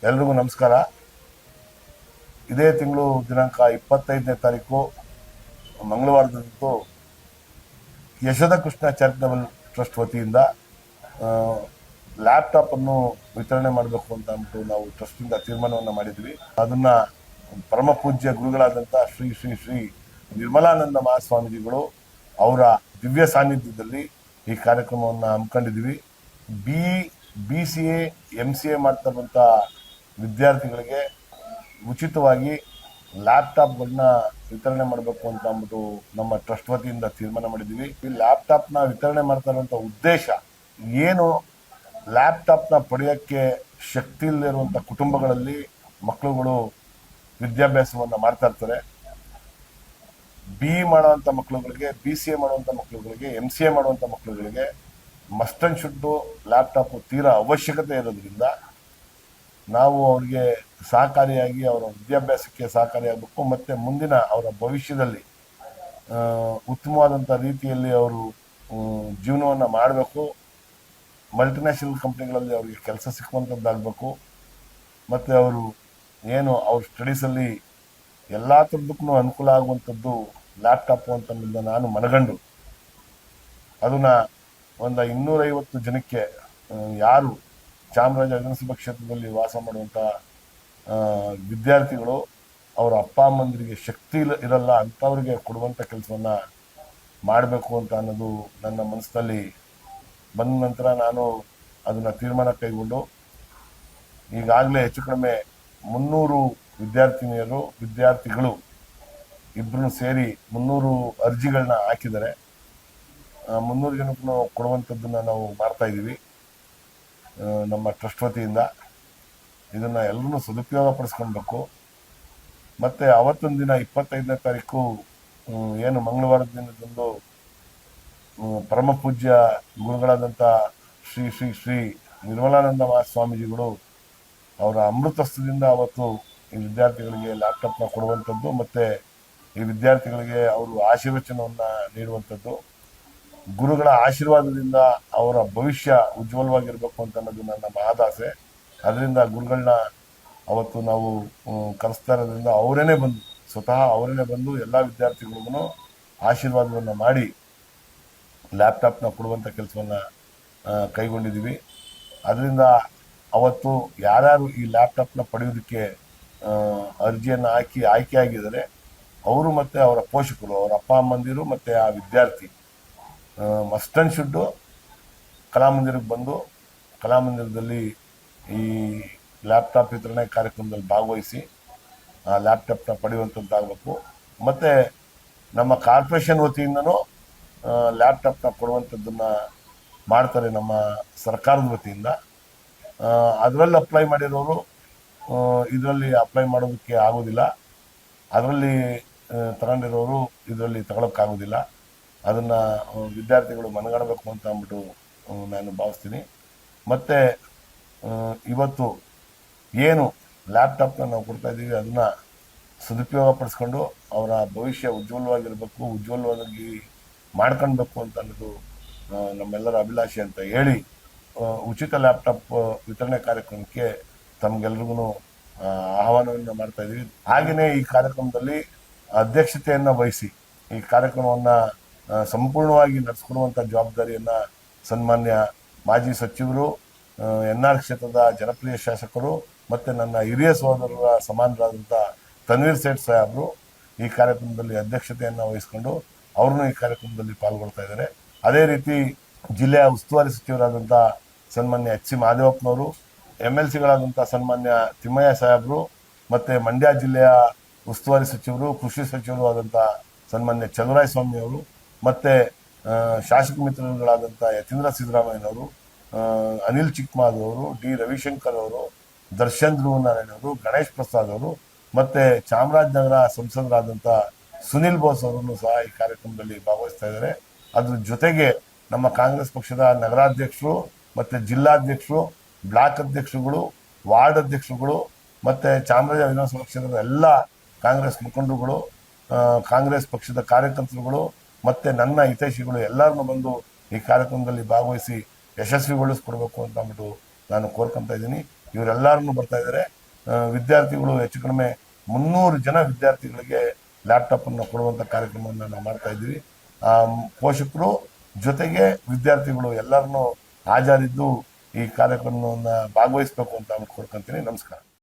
ಎಲ್ರಿಗೂ ನಮಸ್ಕಾರ. ಇದೇ ತಿಂಗಳು ದಿನಾಂಕ 25ನೇ ತಾರೀಕು ಮಂಗಳವಾರದಂದು ಯಶೋಧ ಕೃಷ್ಣ ಚಾರಿಟಬಲ್ ಟ್ರಸ್ಟ್ ವತಿಯಿಂದ ಲ್ಯಾಪ್ಟಾಪ್ ಅನ್ನು ವಿತರಣೆ ಮಾಡಬೇಕು ಅಂತ ಅಂದ್ಬಿಟ್ಟು ನಾವು ಟ್ರಸ್ಟಿಂದ ತೀರ್ಮಾನವನ್ನು ಮಾಡಿದ್ವಿ. ಅದನ್ನ ಪರಮ ಪೂಜ್ಯ ಗುರುಗಳಾದಂಥ ಶ್ರೀ ಶ್ರೀ ಶ್ರೀ ನಿರ್ಮಲಾನಂದ ಮಹಾಸ್ವಾಮೀಜಿಗಳು ಅವರ ದಿವ್ಯ ಸಾನ್ನಿಧ್ಯದಲ್ಲಿ ಈ ಕಾರ್ಯಕ್ರಮವನ್ನು ಹಮ್ಮಿಕೊಂಡಿದ್ವಿ. BCA MCA ಮಾಡ್ತಿರುವಂಥ ವಿದ್ಯಾರ್ಥಿಗಳಿಗೆ ಉಚಿತವಾಗಿ ಲ್ಯಾಪ್ಟಾಪ್ಗಳನ್ನ ವಿತರಣೆ ಮಾಡಬೇಕು ಅಂತ ಅಂದ್ಬಿಟ್ಟು ನಮ್ಮ ಟ್ರಸ್ಟ್ ವತಿಯಿಂದ ತೀರ್ಮಾನ ಮಾಡಿದ್ವಿ. ಈ ಲ್ಯಾಪ್ಟಾಪ್ನ ವಿತರಣೆ ಮಾಡ್ತಾ ಇರುವಂಥ ಉದ್ದೇಶ ಏನು, ಲ್ಯಾಪ್ಟಾಪ್ನ ಪಡೆಯೋಕ್ಕೆ ಶಕ್ತಿ ಇಲ್ಲದಿರುವಂಥ ಕುಟುಂಬಗಳಲ್ಲಿ ಮಕ್ಕಳುಗಳು ವಿದ್ಯಾಭ್ಯಾಸವನ್ನು ಮಾಡ್ತಾ ಇರ್ತಾರೆ. BE ಮಾಡುವಂಥ ಮಕ್ಕಳುಗಳಿಗೆ, BCA ಮಾಡುವಂಥ ಮಕ್ಕಳುಗಳಿಗೆ, MCA ಮಾಡುವಂಥ ಮಕ್ಕಳುಗಳಿಗೆ ಮಸ್ಟ್ ಅಂಡ್ ಶುಡ್ ಲ್ಯಾಪ್ಟಾಪ್ ತೀರಾ ಅವಶ್ಯಕತೆ ಇರೋದ್ರಿಂದ ನಾವು ಅವರಿಗೆ ಸಹಕಾರಿಯಾಗಿ ಅವರ ವಿದ್ಯಾಭ್ಯಾಸಕ್ಕೆ ಸಹಕಾರಿಯಾಗಬೇಕು, ಮತ್ತು ಮುಂದಿನ ಅವರ ಭವಿಷ್ಯದಲ್ಲಿ ಉತ್ತಮವಾದಂಥ ರೀತಿಯಲ್ಲಿ ಅವರು ಜೀವನವನ್ನು ಮಾಡಬೇಕು. ಮಲ್ಟಿನ್ಯಾಷನಲ್ ಕಂಪ್ನಿಗಳಲ್ಲಿ ಅವರಿಗೆ ಕೆಲಸ ಸಿಕ್ಕುವಂಥದ್ದಾಗಬೇಕು. ಮತ್ತು ಅವರು ಏನು ಅವ್ರ ಸ್ಟಡೀಸಲ್ಲಿ ಎಲ್ಲ ಥರದಕ್ಕೂ ಅನುಕೂಲ ಆಗುವಂಥದ್ದು ಲ್ಯಾಪ್ಟಾಪು ಅಂತಂದ ನಾನು ಮನಗಂಡು ಅದನ್ನು ಒಂದು 250 ಜನಕ್ಕೆ ಯಾರು ಚಾಮರಾಜ ವಿಧಾನಸಭಾ ಕ್ಷೇತ್ರದಲ್ಲಿ ವಾಸ ಮಾಡುವಂಥ ವಿದ್ಯಾರ್ಥಿಗಳು ಅವರ ಅಪ್ಪ ಅಮ್ಮಂದಿರಿಗೆ ಶಕ್ತಿ ಇರಲ್ಲ ಅಂಥವ್ರಿಗೆ ಕೊಡುವಂಥ ಕೆಲಸವನ್ನು ಮಾಡಬೇಕು ಅಂತ ಅನ್ನೋದು ನನ್ನ ಮನಸ್ಸಿನಲ್ಲಿ ಬಂದ ನಂತರ ನಾನು ಅದನ್ನು ತೀರ್ಮಾನ ಕೈಗೊಂಡು ಈಗಾಗಲೇ ಹೆಚ್ಚು ಕಡಿಮೆ 300 ವಿದ್ಯಾರ್ಥಿಗಳು ಇಬ್ಬರೂ ಸೇರಿ 300 ಅರ್ಜಿಗಳನ್ನ ಹಾಕಿದ್ದಾರೆ. 300 ಜನಕ್ಕೂ ಕೊಡುವಂಥದ್ದನ್ನು ನಾವು ಮಾಡ್ತಾ ಇದ್ದೀವಿ ನಮ್ಮ ಟ್ರಸ್ಟ್ ವತಿಯಿಂದ. ಇದನ್ನು ಎಲ್ಲರೂ ಸದುಪಯೋಗ ಪಡಿಸ್ಕೊಳ್ಬೇಕು. ಮತ್ತು ಅವತ್ತೊಂದು ದಿನ 25ನೇ ತಾರೀಕು ಏನು ಮಂಗಳವಾರದ ದಿನದಂದು ಪರಮ ಪೂಜ್ಯ ಗುರುಗಳಾದಂಥ ಶ್ರೀ ಶ್ರೀ ಶ್ರೀ ನಿರ್ಮಲಾನಂದ ಮಹಾಸ್ವಾಮೀಜಿಗಳು ಅವರ ಅಮೃತಸ್ಥದಿಂದ ಅವತ್ತು ಈ ವಿದ್ಯಾರ್ಥಿಗಳಿಗೆ ಲ್ಯಾಪ್ಟಾಪ್ನ ಕೊಡುವಂಥದ್ದು, ಮತ್ತು ಈ ವಿದ್ಯಾರ್ಥಿಗಳಿಗೆ ಅವರು ಆಶೀರ್ವಚನವನ್ನು ನೀಡುವಂಥದ್ದು. ಗುರುಗಳ ಆಶೀರ್ವಾದದಿಂದ ಅವರ ಭವಿಷ್ಯ ಉಜ್ವಲವಾಗಿರಬೇಕು ಅಂತ ಅನ್ನೋದು ನನ್ನ ಮಹದಾಸೆ. ಅದರಿಂದ ಗುರುಗಳನ್ನ ಅವತ್ತು ನಾವು ಕರೆಸ್ತಾ ಇರೋದ್ರಿಂದ ಸ್ವತಃ ಅವರೇನೆ ಬಂದು ಎಲ್ಲ ವಿದ್ಯಾರ್ಥಿಗಳಿಗೂ ಆಶೀರ್ವಾದವನ್ನು ಮಾಡಿ ಲ್ಯಾಪ್ಟಾಪ್ನ ಕೊಡುವಂಥ ಕೆಲಸವನ್ನು ಕೈಗೊಂಡಿದ್ದೀವಿ. ಅದರಿಂದ ಅವತ್ತು ಯಾರ್ಯಾರು ಈ ಲ್ಯಾಪ್ಟಾಪ್ನ ಪಡೆಯೋದಕ್ಕೆ ಅರ್ಜಿಯನ್ನು ಹಾಕಿ ಆಯ್ಕೆಯಾಗಿದ್ದಾರೆ ಅವರು ಮತ್ತು ಅವರ ಪೋಷಕರು, ಅವರ ಅಪ್ಪ ಅಮ್ಮಂದಿರು ಮತ್ತು ಆ ವಿದ್ಯಾರ್ಥಿ ಮಸ್ಟ್ ಆ್ಯಂಡ್ ಶುಡ್ಡು ಕಲಾಮಂದಿರಕ್ಕೆ ಬಂದು ಕಲಾಮಂದಿರದಲ್ಲಿ ಈ ಲ್ಯಾಪ್ಟಾಪ್ ವಿತರಣೆ ಕಾರ್ಯಕ್ರಮದಲ್ಲಿ ಭಾಗವಹಿಸಿ ಆ ಲ್ಯಾಪ್ಟಾಪ್ನ ಪಡೆಯುವಂಥದ್ದಾಗಬೇಕು. ಮತ್ತು ನಮ್ಮ ಕಾರ್ಪೊರೇಷನ್ ವತಿಯಿಂದನೂ ಲ್ಯಾಪ್ಟಾಪ್ನ ಕೊಡುವಂಥದ್ದನ್ನು ಮಾಡ್ತಾರೆ ನಮ್ಮ ಸರ್ಕಾರದ ವತಿಯಿಂದ. ಅದರಲ್ಲಿ ಅಪ್ಲೈ ಮಾಡಿರೋರು ಇದರಲ್ಲಿ ಅಪ್ಲೈ ಮಾಡೋದಕ್ಕೆ ಆಗೋದಿಲ್ಲ, ಅದರಲ್ಲಿ ತಗೊಂಡಿರೋರು ಇದರಲ್ಲಿ ತಗೊಳಕ್ಕಾಗೋದಿಲ್ಲ. ಅದನ್ನು ವಿದ್ಯಾರ್ಥಿಗಳು ಮನಗಾಣಬೇಕು ಅಂತ ಅಂದ್ಬಿಟ್ಟು ನಾನು ಭಾವಿಸ್ತೀನಿ. ಮತ್ತು ಇವತ್ತು ಏನು ಲ್ಯಾಪ್ಟಾಪ್ನ ನಾವು ಕೊಡ್ತಾ ಇದ್ದೀವಿ ಅದನ್ನು ಸದುಪಯೋಗ ಪಡಿಸ್ಕೊಂಡು ಅವರ ಭವಿಷ್ಯ ಉಜ್ವಲವಾಗಿ ಮಾಡ್ಕೊಳ್ಬೇಕು ಅಂತ ಅನ್ನೋದು ನಮ್ಮೆಲ್ಲರ ಅಭಿಲಾಷೆ ಅಂತ ಹೇಳಿ ಉಚಿತ ಲ್ಯಾಪ್ಟಾಪ್ ವಿತರಣೆ ಕಾರ್ಯಕ್ರಮಕ್ಕೆ ತಮಗೆಲ್ರಿಗೂ ಆಹ್ವಾನವನ್ನು ಮಾಡ್ತಾ ಇದ್ದೀವಿ. ಹಾಗೆಯೇ ಈ ಕಾರ್ಯಕ್ರಮದಲ್ಲಿ ಅಧ್ಯಕ್ಷತೆಯನ್ನು ವಹಿಸಿ ಈ ಕಾರ್ಯಕ್ರಮವನ್ನು ಸಂಪೂರ್ಣವಾಗಿ ನಡೆಸ್ಕೊಡುವಂಥ ಜವಾಬ್ದಾರಿಯನ್ನು ಸನ್ಮಾನ್ಯ ಮಾಜಿ ಸಚಿವರು, NR ಕ್ಷೇತ್ರದ ಜನಪ್ರಿಯ ಶಾಸಕರು ಮತ್ತು ನನ್ನ ಹಿರಿಯ ಸಹೋದರರ ಸಮಾನರಾದಂಥ ತನ್ವೀರ್ ಸೇಠ್ ಸಾಹೇಬರು ಈ ಕಾರ್ಯಕ್ರಮದಲ್ಲಿ ಅಧ್ಯಕ್ಷತೆಯನ್ನು ವಹಿಸ್ಕೊಂಡು ಅವ್ರನ್ನೂ ಈ ಕಾರ್ಯಕ್ರಮದಲ್ಲಿ ಪಾಲ್ಗೊಳ್ತಾ ಇದ್ದಾರೆ. ಅದೇ ರೀತಿ ಜಿಲ್ಲೆಯ ಉಸ್ತುವಾರಿ ಸಚಿವರಾದಂಥ ಸನ್ಮಾನ್ಯ HC ಮಹದೇವಪ್ಪನವರು, MLCಗಳಾದಂಥ ಸನ್ಮಾನ್ಯ ತಿಮ್ಮಯ್ಯ ಸಾಹೇಬರು, ಮತ್ತು ಮಂಡ್ಯ ಜಿಲ್ಲೆಯ ಉಸ್ತುವಾರಿ ಸಚಿವರು, ಕೃಷಿ ಸಚಿವರು ಆದಂಥ ಸನ್ಮಾನ್ಯ ಚಲುವರಾಯಸ್ವಾಮಿ ಅವರು, ಮತ್ತು ಶಾಸಕ ಮಿತ್ರರುಗಳಾದಂಥ ಯತೀಂದ್ರ ಸಿದ್ದರಾಮಯ್ಯನವರು, ಅನಿಲ್ ಚಿಕ್ಕಮಾದ್ ಅವರು, D ರವಿಶಂಕರ್ ಅವರು, ದರ್ಶನ್ ಧ್ರುವನಾರಾಯಣ ಅವರು, ಗಣೇಶ್ ಪ್ರಸಾದ್ ಅವರು, ಮತ್ತು ಚಾಮರಾಜನಗರ ಸಂಸದರಾದಂಥ ಸುನಿಲ್ ಬೋಸ್ ಅವರನ್ನು ಸಹ ಈ ಕಾರ್ಯಕ್ರಮದಲ್ಲಿ ಭಾಗವಹಿಸ್ತಾ ಇದ್ದಾರೆ. ಅದ್ರ ಜೊತೆಗೆ ನಮ್ಮ ಕಾಂಗ್ರೆಸ್ ಪಕ್ಷದ ನಗರಾಧ್ಯಕ್ಷರು ಮತ್ತು ಜಿಲ್ಲಾಧ್ಯಕ್ಷರು, ಬ್ಲಾಕ್ ಅಧ್ಯಕ್ಷರುಗಳು, ವಾರ್ಡ್ ಅಧ್ಯಕ್ಷರುಗಳು, ಮತ್ತು ಚಾಮರಾಜ ವಿಧಾನಸಭಾ ಕ್ಷೇತ್ರದ ಎಲ್ಲ ಕಾಂಗ್ರೆಸ್ ಮುಖಂಡರುಗಳು, ಕಾಂಗ್ರೆಸ್ ಪಕ್ಷದ ಕಾರ್ಯಕರ್ತರುಗಳು ಮತ್ತು ನನ್ನ ಹಿತೈಷಿಗಳು ಎಲ್ಲರನ್ನು ಬಂದು ಈ ಕಾರ್ಯಕ್ರಮದಲ್ಲಿ ಭಾಗವಹಿಸಿ ಯಶಸ್ವಿಗೊಳಿಸ್ಕೊಡ್ಬೇಕು ಅಂತ ಅಂದ್ಬಿಟ್ಟು ನಾನು ಕೋರ್ಕೊತಾ ಇದ್ದೀನಿ. ಇವರೆಲ್ಲರನ್ನು ಬರ್ತಾ ಇದ್ದಾರೆ. ವಿದ್ಯಾರ್ಥಿಗಳು ಹೆಚ್ಚು ಕಡಿಮೆ 300 ಜನ ವಿದ್ಯಾರ್ಥಿಗಳಿಗೆ ಲ್ಯಾಪ್ಟಾಪ್ ಅನ್ನು ಕೊಡುವಂತ ಕಾರ್ಯಕ್ರಮವನ್ನು ನಾವು ಮಾಡ್ತಾ ಇದ್ದೀವಿ. ಪೋಷಕರು ಜೊತೆಗೆ ವಿದ್ಯಾರ್ಥಿಗಳು ಎಲ್ಲರನ್ನು ಹಾಜರಿದ್ದು ಈ ಕಾರ್ಯಕ್ರಮವನ್ನು ಭಾಗವಹಿಸಬೇಕು ಅಂತ ಕೊಡ್ಕೊಂತೀನಿ. ನಮಸ್ಕಾರ.